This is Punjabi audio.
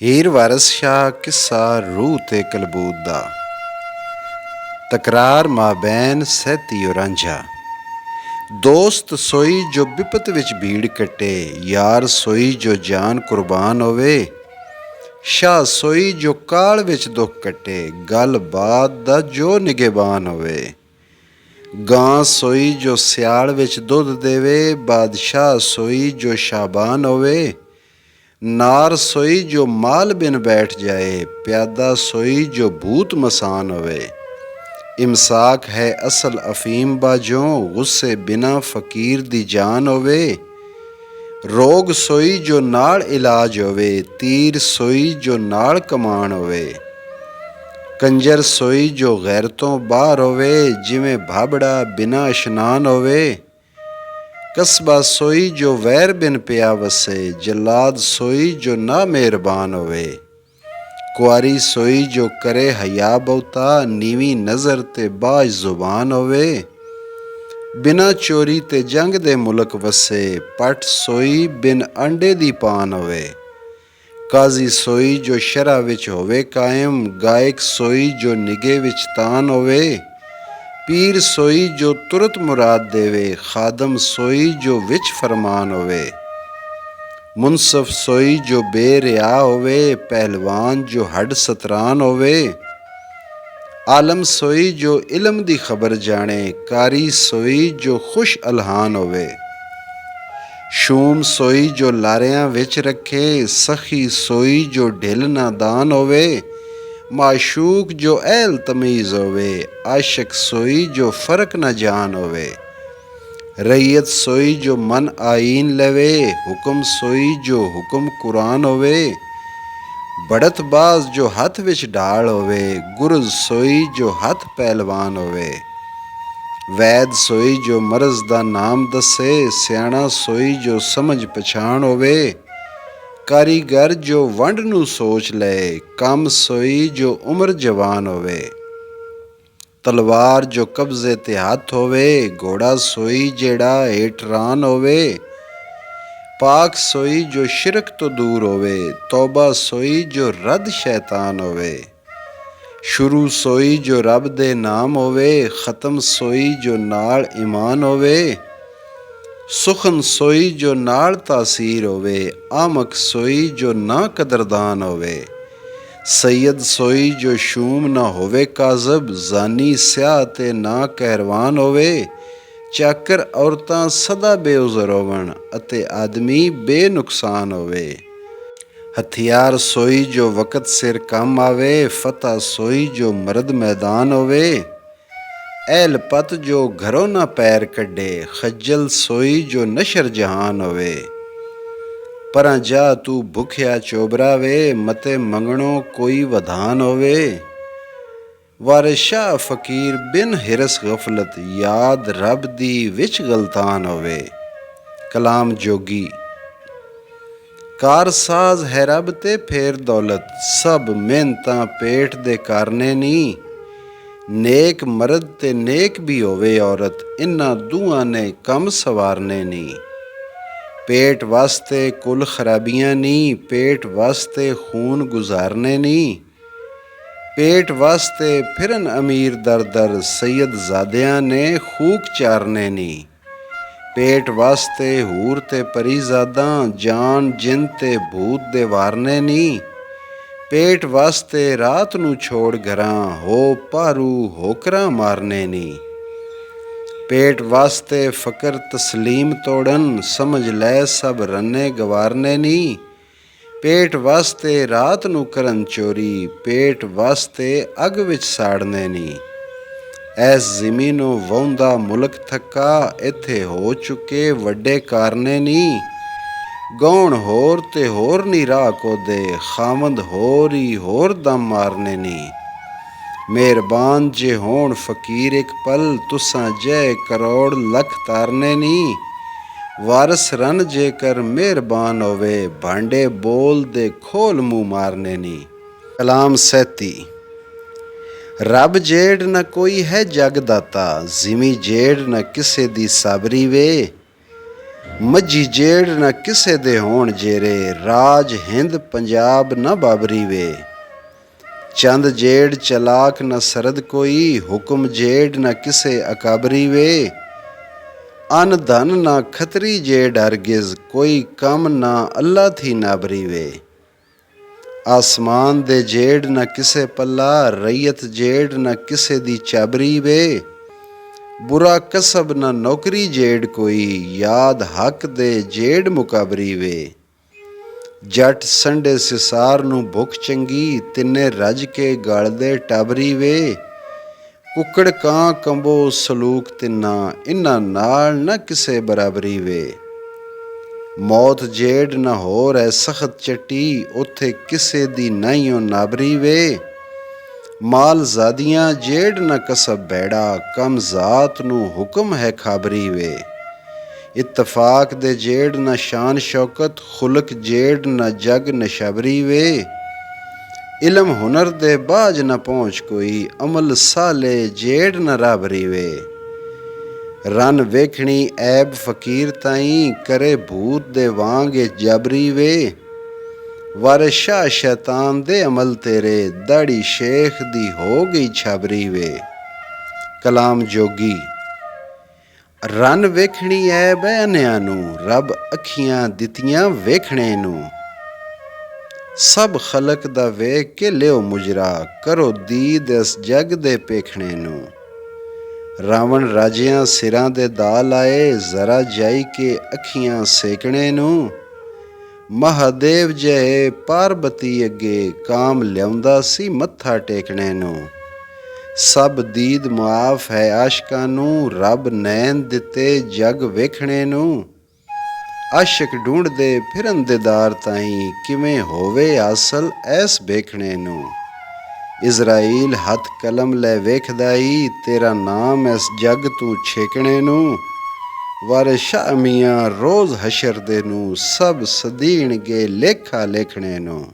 ਹੀਰ ਵਾਰਿਸ ਸ਼ਾਹ ਕਿੱਸਾ ਰੂਹ ਤੇ ਕਲਬੂਤ ਦਾ। ਤਕਰਾਰ ਮਾਬੈਨ ਸਹਿਤੀ ਰਾਂਝਾ। ਦੋਸਤ ਸੋਈ ਜੋ ਬਿਪਤ ਵਿੱਚ ਭੀੜ ਕੱਟੇ, ਯਾਰ ਸੋਈ ਜੋ ਜਾਨ ਕੁਰਬਾਨ ਹੋਵੇ। ਸ਼ਾਹ ਸੋਈ ਜੋ ਕਾਲ ਵਿੱਚ ਦੁੱਖ ਕੱਟੇ, ਗੱਲ ਬਾਤ ਦਾ ਜੋ ਨਿਗਹਿਬਾਨ ਹੋਵੇ। ਗਾਂ ਸੋਈ ਜੋ ਸਿਆਲ ਵਿੱਚ ਦੁੱਧ ਦੇਵੇ, ਬਾਦਸ਼ਾਹ ਸੋਈ ਜੋ ਸ਼ਾਬਾਨ ਹੋਵੇ। ਨਾਰ ਸੋਈ ਜੋ ਮਾਲ ਬਿਨ ਬੈਠ ਜਾਏ, ਪਿਆਦਾ ਸੋਈ ਜੋ ਭੂਤ ਮਸਾਨ ਹੋਵੇ। ਇਮਸਾਕ ਹੈ ਅਸਲ ਅਫੀਮ ਬਾਝੋਂ, ਗੁੱਸੇ ਬਿਨਾ ਫਕੀਰ ਦੀ ਜਾਨ ਹੋਵੇ। ਰੋਗ ਸੋਈ ਜੋ ਨਾਲ ਇਲਾਜ ਹੋਵੇ, ਤੀਰ ਸੋਈ ਜੋ ਨਾਲ ਕਮਾਨ ਹੋਵੇ। ਕੰਜਰ ਸੋਈ ਜੋ ਗੈਰ ਤੋਂ ਬਾਹਰ ਹੋਵੇ, ਜਿਵੇਂ ਭਾਬੜਾ ਬਿਨਾ ਇਸ਼ਨਾਨ ਹੋਵੇ। ਕਸਬਾ ਸੋਈ ਜੋ ਵੈਰ ਬਿਨ ਪਿਆ ਵਸੇ, ਜਲਾਦ ਸੋਈ ਜੋ ਨਾ ਮਿਹਰਬਾਨ ਹੋਵੇ। ਕੁਆਰੀ ਸੋਈ ਜੋ ਕਰੇ ਹਯਾ ਬਹੁਤਾ, ਨੀਵੀਂ ਨਜ਼ਰ ਤੇ ਬਾਜ ਜ਼ੁਬਾਨ ਹੋਵੇ। ਬਿਨਾ ਚੋਰੀ ਤੇ ਜੰਗ ਦੇ ਮੁਲਕ ਵਸੇ, ਪੱਠ ਸੋਈ ਬਿਨ ਅੰਡੇ ਦੀ ਪਾਨ ਹੋਵੇ। ਕਾਜ਼ੀ ਸੋਈ ਜੋ ਸ਼ਰ੍ਹਾ ਵਿੱਚ ਹੋਵੇ ਕਾਇਮ, ਗਾਇਕ ਸੋਈ ਜੋ ਨਿਗੇ ਵਿੱਚ ਤਾਨ ਹੋਵੇ। ਪੀਰ ਸੋਈ ਜੋ ਤੁਰਤ ਮੁਰਾਦ ਦੇਵੇ, ਖਾਦਮ ਸੋਈ ਜੋ ਵਿੱਚ ਫਰਮਾਨ ਹੋਵੇ। ਮੁਨਸਫ ਸੋਈ ਜੋ ਬੇਰਿਆ ਹੋਵੇ, ਪਹਿਲਵਾਨ ਜੋ ਹੱਡ ਸਤਰਾਨ ਹੋਵੇ। ਆਲਮ ਸੋਈ ਜੋ ਇਲਮ ਦੀ ਖਬਰ ਜਾਣੇ, ਕਾਰੀ ਸੋਈ ਜੋ ਖੁਸ਼ ਅਲਹਾਨ ਹੋਵੇ। ਸ਼ੂਮ ਸੋਈ ਜੋ ਲਾਰਿਆਂ ਵਿੱਚ ਰੱਖੇ, ਸਖੀ ਸੋਈ ਜੋ ਢਿੱਲ ਨਾਦਾਨ ਹੋਵੇ। ਮਾਸ਼ੂਕ ਜੋ ਅਹਿਲ ਤਮੀਜ਼ ਹੋਵੇ, ਆਸ਼ਕ ਸੋਈ ਜੋ ਫਰਕ ਨਾ ਜਾਨ ਹੋਵੇ। ਰਈਅਤ ਸੋਈ ਜੋ ਮਨ ਆਈਨ ਲਵੇ, ਹੁਕਮ ਸੋਈ ਜੋ ਹੁਕਮ ਕੁਰਾਨ ਹੋਵੇ। ਬੜਤਬਾਜ਼ ਜੋ ਹੱਥ ਵਿੱਚ ਢਾਲ ਹੋਵੇ, ਗੁਰਜ਼ ਸੋਈ ਜੋ ਹੱਥ ਪਹਿਲਵਾਨ ਹੋਵੇ। ਵੈਦ ਸੋਈ ਜੋ ਮਰਜ਼ ਦਾ ਨਾਮ ਦੱਸੇ, ਸਿਆਣਾ ਸੋਈ ਜੋ ਸਮਝ ਪਛਾਣ ਹੋਵੇ। ਕਾਰੀਗਰ ਜੋ ਵੰਡ ਨੂੰ ਸੋਚ ਲਏ, ਕੰਮ ਸੋਈ ਜੋ ਉਮਰ ਜਵਾਨ ਹੋਵੇ। ਤਲਵਾਰ ਜੋ ਕਬਜ਼ੇ ਤੇ ਹੱਥ ਹੋਵੇ, ਘੋੜਾ ਸੋਈ ਜਿਹੜਾ ਹੇਠਰਾਨ ਹੋਵੇ। ਪਾਕ ਸੋਈ ਜੋ ਸ਼ਿਰਕ ਤੋਂ ਦੂਰ ਹੋਵੇ, ਤੌਬਾ ਸੋਈ ਜੋ ਰੱਦ ਸ਼ੈਤਾਨ ਹੋਵੇ। ਸ਼ੁਰੂ ਸੋਈ ਜੋ ਰੱਬ ਦੇ ਨਾਮ ਹੋਵੇ, ਖਤਮ ਸੋਈ ਜੋ ਨਾਲ ਈਮਾਨ ਹੋਵੇ। ਸੁਖਨ ਸੋਈ ਜੋ ਨਾਲ ਤਾਸੀਰ ਹੋਵੇ, ਆਮਕ ਸੋਈ ਜੋ ਨਾ ਕਦਰਦਾਨ ਹੋਵੇ। ਸੈਦ ਸੋਈ ਜੋ ਸ਼ੂਮ ਨਾ ਹੋਵੇ ਕਾਜ਼ਬ, ਜ਼ਾਨੀ ਸਿਆਹ ਤੇ ਨਾ ਕਹਿਰਵਾਨ ਹੋਵੇ। ਚਾਕਰ ਔਰਤਾਂ ਸਦਾ ਬੇਉਜ਼ਰ ਹੋਵਣ, ਅਤੇ ਆਦਮੀ ਬੇਨੁਕਸਾਨ ਹੋਵੇ। ਹਥਿਆਰ ਸੋਈ ਜੋ ਵਕਤ ਸਿਰ ਕੰਮ ਆਵੇ, ਫਤਹ ਸੋਈ ਜੋ ਮਰਦ ਮੈਦਾਨ ਹੋਵੇ। ਅਹਿਲ ਪਤ ਜੋ ਘਰੋਂ ਨਾ ਪੈਰ ਕੱਢੇ, ਖੱਜਲ ਸੋਈ ਜੋ ਨਸ਼ਰ ਜਹਾਨ ਹੋਵੇ। ਪਰਾਂ ਜਾ ਤੂੰ ਭੁੱਖਿਆ ਚੋਬਰਾ ਵੇ, ਮਤੇ ਮੰਗਣੋਂ ਕੋਈ ਵਧਾਨ ਹੋਵੇ। ਵਾਰਿਸ ਸ਼ਾਹ ਫਕੀਰ ਬਿਨ ਹਿਰਸ ਗਫਲਤ, ਯਾਦ ਰੱਬ ਦੀ ਵਿੱਚ ਗਲਤਾਨ ਹੋਵੇ। ਕਲਾਮ ਜੋਗੀ। ਕਾਰਸਾਜ਼ ਹੈ ਰੱਬ ਤੇ ਫੇਰ ਦੌਲਤ, ਸਭ ਮਿਹਨਤਾਂ ਪੇਟ ਦੇ ਕਾਰਨੇ ਨੀ। ਨੇਕ ਮਰਦ ਤੇ ਨੇਕ ਵੀ ਹੋਵੇ ਔਰਤ, ਇਨ੍ਹਾਂ ਦੋਹਾਂ ਨੇ ਕੰਮ ਸਵਾਰਨੇ ਨੀ। ਪੇਟ ਵਾਸਤੇ ਕੁੱਲ ਖਰਾਬੀਆਂ ਨੀ, ਪੇਟ ਵਾਸਤੇ ਖੂਨ ਗੁਜ਼ਾਰਨੇ ਨੀ। ਪੇਟ ਵਾਸਤੇ ਫਿਰਨ ਅਮੀਰ ਦਰ ਦਰ, ਸੈਦ ਜ਼ਾਦਿਆਂ ਨੇ ਖੂਕ ਚਾਰਨੇ ਨੀ। ਪੇਟ ਵਾਸਤੇ ਹੂਰ ਤੇ ਪਰੀਜ਼ਾਦਾਂ, ਜਾਨ ਜਿੰਨ ਤੇ ਭੂਤ ਦੇ ਵਾਰਨੇ ਨੀ। ਪੇਟ ਵਾਸਤੇ ਰਾਤ ਨੂੰ ਛੋੜ ਘਰਾਂ, ਹੋ ਭਾਰੂ ਹੋਕਰਾਂ ਮਾਰਨੇ ਨੀ। ਪੇਟ ਵਾਸਤੇ ਫਕਰ ਤਸਲੀਮ ਤੋੜਨ, ਸਮਝ ਲੈ ਸਭ ਰੰਨੇ ਗਵਾਰਨੇ ਨੀ। ਪੇਟ ਵਾਸਤੇ ਰਾਤ ਨੂੰ ਕਰਨ ਚੋਰੀ, ਪੇਟ ਵਾਸਤੇ ਅੱਗ ਵਿੱਚ ਸਾੜਨੇ ਨੀ। ਐਸ ਜ਼ਮੀਨੋਂ ਵਾਹੁੰਦਾ ਮੁਲਕ ਥੱਕਾ, ਇੱਥੇ ਹੋ ਚੁੱਕੇ ਵੱਡੇ ਕਾਰਨੇ ਨੀ। ਗੌਣ ਹੋਰ ਤੇ ਹੋਰ ਨੀ ਰਾਹ ਕੋਦੇ, ਖਾਮਦ ਹੋਰ ਹੀ ਹੋਰ ਦਮ ਮਾਰਨੇ ਨੀ। ਮਿਹਰਬਾਨ ਜੇ ਹੋਣ ਫਕੀਰ ਇੱਕ ਪਲ, ਤੁਸਾਂ ਜੈ ਕਰੋੜ ਲੱਖ ਤਾਰਨੇ ਨੀ। ਵਾਰਸ ਰਨ ਜੇਕਰ ਮਿਹਰਬਾਨ ਹੋਵੇ, ਭਾਂਡੇ ਬੋਲ ਦੇ ਖੋਲ ਮੂੰਹ ਮਾਰਨੇ ਨੀ। ਕਲਾਮ ਸਹਿਤੀ। ਰੱਬ ਜੇੜ ਨਾ ਕੋਈ ਹੈ ਜਗ ਦਾਤਾ, ਜ਼ਿਮੀ ਜੇੜ ਨਾ ਕਿਸੇ ਦੀ ਸਾਬਰੀ ਵੇ। ਮੱਝੀ ਜੇੜ ਨਾ ਕਿਸੇ ਦੇ ਹੋਣ ਜੇਰੇ, ਰਾਜ ਹਿੰਦ ਪੰਜਾਬ ਨਾ ਬਾਬਰੀ ਵੇ। ਚੰਦ ਜੇੜ ਚਲਾਕ ਨਾ ਸਰਦ ਕੋਈ, ਹੁਕਮ ਜੇੜ ਨਾ ਕਿਸੇ ਅਕਾਬਰੀ ਵੇ। ਅਨ ਧਨ ਨਾ ਖਤਰੀ ਜੇੜ ਹਰਗਿਜ਼, ਕੋਈ ਕੰਮ ਨਾ ਅੱਲਾ ਥੀ ਨਾਬਰੀ ਵੇ। ਆਸਮਾਨ ਦੇ ਜੇੜ ਨਾ ਕਿਸੇ ਪੱਲਾ, ਰਈਅਤ ਜੇੜ ਨਾ ਕਿਸੇ ਦੀ ਚਾਬਰੀ ਵੇ। ਬੁਰਾ ਕਸਬ ਨਾ ਨੌਕਰੀ ਜੇੜ ਕੋਈ, ਯਾਦ ਹੱਕ ਦੇ ਜੇੜ ਮੁਕਾਬਰੀ ਵੇ। ਜੱਟ ਸੰਡੇ ਸਿਸਾਰ ਨੂੰ ਭੁੱਖ ਚੰਗੀ, ਤਿੰਨੇ ਰੱਜ ਕੇ ਗਲਦੇ ਟਾਬਰੀ ਵੇ। ਕੁੱਕੜ ਕਾਂ ਕੰਬੋ ਸਲੂਕ ਤਿੰਨਾ, ਇਨ੍ਹਾਂ ਨਾਲ ਨਾ ਕਿਸੇ ਬਰਾਬਰੀ ਵੇ। ਮੌਤ ਜੇੜ ਨਾ ਹੋਰ ਹੈ ਸਖਤ ਚੱਟੀ, ਉੱਥੇ ਕਿਸੇ ਦੀ ਨਾਈਓ ਨਾਬਰੀ ਵੇ। ਮਾਲ ਜ਼ਾਦੀਆਂ ਜੇੜ ਨਾ ਕਸਬ ਬੈੜਾ, ਕਮ ਜ਼ਾਤ ਨੂੰ ਹੁਕਮ ਹੈ ਖਾਬਰੀ ਵੇ। ਇਤਫਾਕ ਦੇ ਜੇੜ ਨਾ ਸ਼ਾਨ ਸ਼ੌਕਤ, ਖੁਲਕ ਜੇੜ ਨਾ ਜਗ ਨਸ਼ਾਬਰੀ ਵੇ। ਇਲਮ ਹੁਨਰ ਦੇ ਬਾਝ ਨਾ ਪਹੁੰਚ ਕੋਈ, ਅਮਲ ਸਾਲੇ ਜੇੜ ਨਾ ਰਾਬਰੀ ਵੇ। ਰਨ ਵੇਖਣੀ ਐਬ ਫਕੀਰ ਤਾਈਂ, ਕਰੇ ਭੂਤ ਦੇ ਵਾਂਗ ਜਬਰੀ ਵੇ। ਵਾਰਿਸ ਸ਼ਾਹ ਸ਼ੈਤਾਨ ਦੇ ਅਮਲ ਤੇਰੇ, ਦਾੜੀ ਸ਼ੇਖ ਦੀ ਹੋ ਗਈ ਛਾਬਰੀ ਵੇ। ਕਲਾਮ ਜੋਗੀ। ਰਨ ਵੇਖਣੀ ਐਬ ਹੈ ਅੰਨਿਆਂ ਨੂੰ, ਰੱਬ ਅੱਖੀਆਂ ਦਿੱਤੀਆਂ ਵੇਖਣੇ ਨੂੰ। ਸਭ ਖਲਕ ਦਾ ਵੇਖ ਕੇ ਲਿਓ ਮੁਜਰਾ, ਕਰੋ ਦੀਦ ਇਸ ਜਗ ਦੇ ਪੇਖਣੇ ਨੂੰ। ਰਾਵਣ ਰਾਜਿਆਂ ਸਿਰਾਂ ਦੇ ਦਾ ਲਾਏ, ਜ਼ਰਾ ਜਾਈ ਕੇ ਅੱਖੀਆਂ ਸੇਕਣੇ ਨੂੰ। ਮਹਾਦੇਵ ਜਿਹੇ ਪਾਰਬਤੀ ਅੱਗੇ, ਕਾਮ ਲਿਆਉਂਦਾ ਸੀ ਮੱਥਾ ਟੇਕਣੇ ਨੂੰ। ਸਭ ਦੀਦ ਮੁਆਫ ਹੈ ਆਸ਼ਕਾਂ ਨੂੰ, ਰੱਬ ਨੈਣ ਦਿੱਤੇ ਜਗ ਵੇਖਣੇ ਨੂੰ। ਆਸ਼ਕ ਢੂੰਡਦੇ ਫਿਰਨ ਦੇਦਾਰ ਤਾਈਂ, ਕਿਵੇਂ ਹੋਵੇ ਹਾਸਲ ਐਸ ਵੇਖਣੇ ਨੂੰ। ਇਜ਼ਰਾਈਲ ਹੱਥ ਕਲਮ ਲੈ ਵੇਖਦਾ ਈ, ਤੇਰਾ ਨਾਮ ਇਸ ਜਗ ਤੂੰ ਛੇਕਣੇ ਨੂੰ। ਵਾਰਿਸ ਸ਼ਾਹ ਮੀਆਂ ਰੋਜ਼ ਹਸ਼ਰ ਦੇ ਨੂੰ, ਸਭ ਸਦੀਣਗੇ ਲੇਖਾ ਲੇਖਣੇ ਨੂੰ।